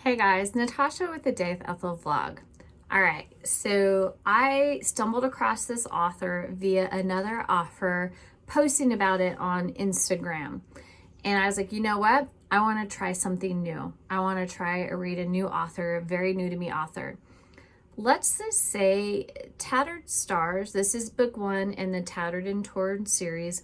Hey guys, Natasha with the Day with Ethel vlog. All right, so I stumbled across this author via another author posting about it on Instagram. And I was like, you know what? I want to try something new. I want to read a new author, a very new to me author. Let's just say Tattered Stars, this is book one in the Tattered and Torn series,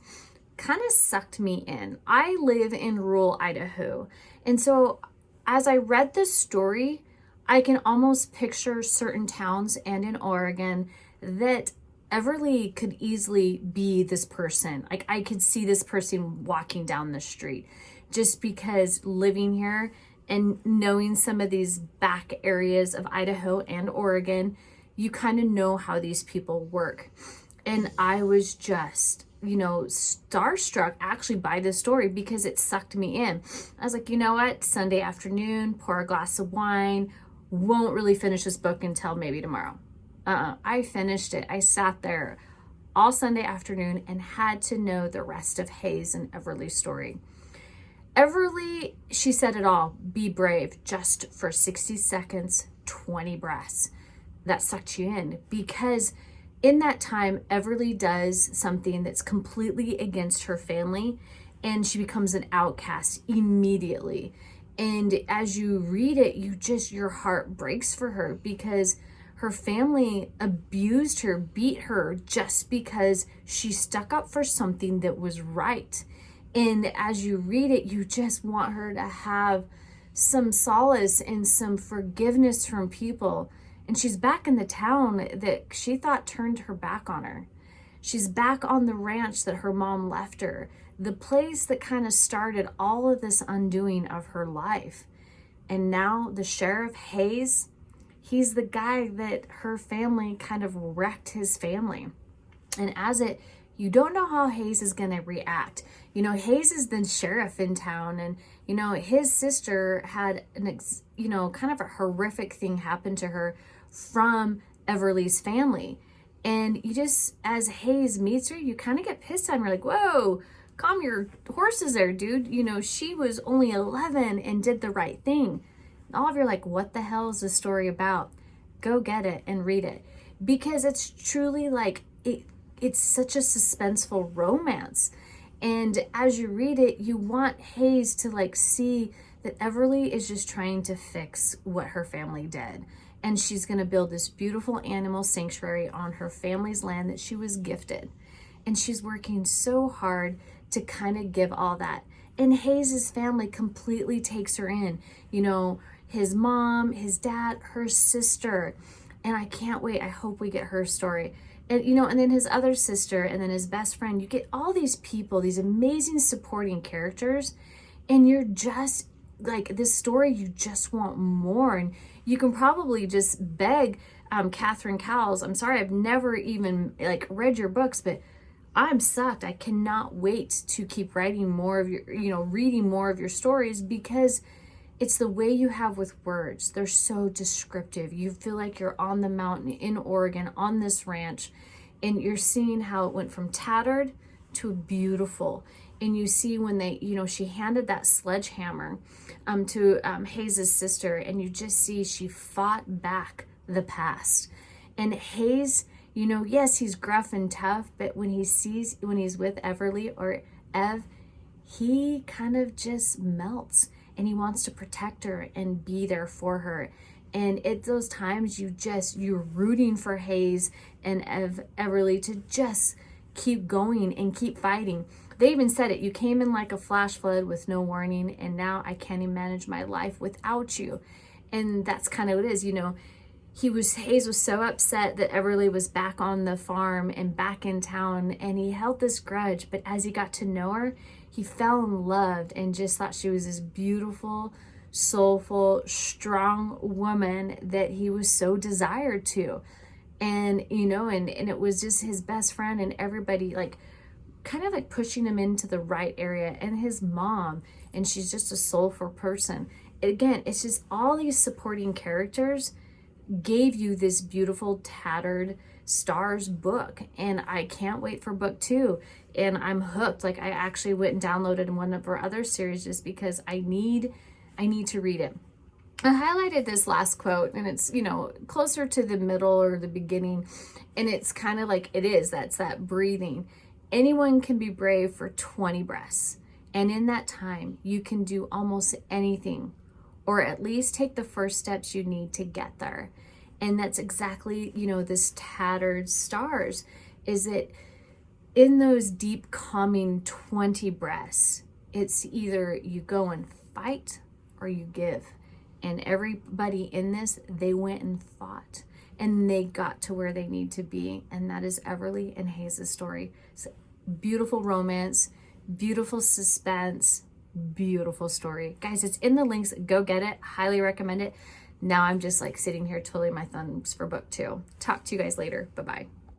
kind of sucked me in. I live in rural Idaho. And so as I read this story, I can almost picture certain towns and in Oregon that Everly could easily be this person. Like I could see this person walking down the street just because living here and knowing some of these back areas of Idaho and Oregon, you kind of know how these people work. And I was just, starstruck actually by this story because it sucked me in. I was like, you know what? Sunday afternoon, pour a glass of wine, won't really finish this book until maybe tomorrow. I finished it. I sat there all Sunday afternoon and had to know the rest of Hayes and Everly's story. Everly, she said it all, be brave, just for 60 seconds, 20 breaths. That sucked you in because in that time, Everly does something that's completely against her family and she becomes an outcast immediately. And as you read it, your heart breaks for her because her family abused her, beat her just because she stuck up for something that was right. And as you read it, you just want her to have some solace and some forgiveness from people. And she's back in the town that she thought turned her back on her. She's back on the ranch that her mom left her, the place that kind of started all of this undoing of her life. And now the sheriff, Hayes, he's the guy that her family kind of wrecked his family. And you don't know how Hayes is going to react. Hayes is the sheriff in town and, his sister had kind of a horrific thing happen to her from Everly's family. And as Hayes meets her, you kind of get pissed on her, like, whoa, calm your horses there, dude. She was only 11 and did the right thing. And all of you are like, what the hell is this story about? Go get it and read it. Because it's truly it's such a suspenseful romance. And as you read it, you want Hayes to see that Everly is just trying to fix what her family did. And she's going to build this beautiful animal sanctuary on her family's land that she was gifted. And she's working so hard to kind of give all that. And Hayes's family completely takes her in. His mom, his dad, her sister. And I can't wait. I hope we get her story. And, and then his other sister and then his best friend. You get all these people, these amazing supporting characters. And you're just this story, you just want more. And you can probably just beg Catherine Cowles. I'm sorry, I've never even read your books, but I'm sucked. I cannot wait to keep writing more of your, reading more of your stories because it's the way you have with words. They're so descriptive. You feel like you're on the mountain in Oregon on this ranch and you're seeing how it went from tattered to beautiful. And you see when she handed that sledgehammer to Hayes' sister, and you just see she fought back the past. And Hayes, yes, he's gruff and tough, but when he's with Everly or Ev, he kind of just melts and he wants to protect her and be there for her. And at those times, you're rooting for Hayes and Everly to just keep going and keep fighting. They even said it, you came in like a flash flood with no warning, and now I can't even manage my life without you. And that's kind of what it is, Hayes was so upset that Everly was back on the farm and back in town, and he held this grudge, but as he got to know her, he fell in love and just thought she was this beautiful, soulful, strong woman that he was so desired to. And, and it was just his best friend and everybody kind of pushing him into the right area, and his mom, and she's just a soulful person. Again, it's just all these supporting characters gave you this beautiful Tattered Stars book, and I can't wait for book 2. And I'm hooked. I actually went and downloaded one of her other series just because I need to read it. I highlighted this last quote, and it's, you know, closer to the middle or the beginning, and it's kind of like that's that breathing. Anyone can be brave for 20 breaths, and in that time you can do almost anything, or at least take the first steps you need to get there. And that's exactly, you know, this tattered stars, is that in those deep calming 20 breaths, it's either you go and fight or you give. And everybody in this, they went and fought, and they got to where they need to be. And that is Everly and Hayes' story. It's beautiful romance, beautiful suspense, beautiful story. Guys, it's in the links. Go get it. Highly recommend it. Now I'm just like sitting here twiddling my thumbs for book 2. Talk to you guys later. Bye-bye.